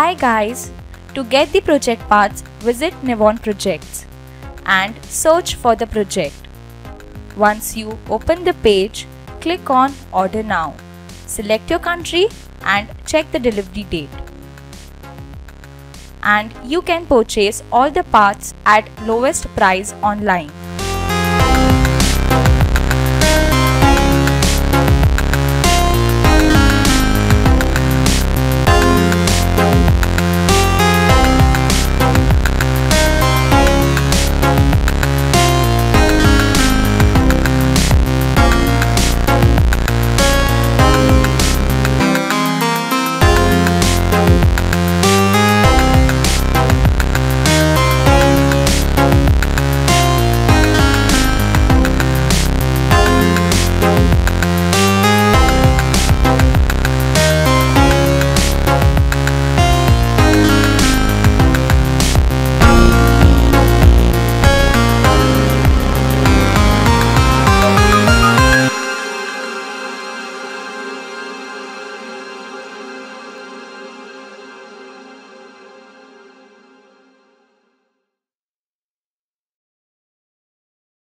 Hi guys! To get the project parts, visit Nivon Projects and search for the project. Once you open the page, click on Order Now. Select your country and check the delivery date. And you can purchase all the parts at lowest price online.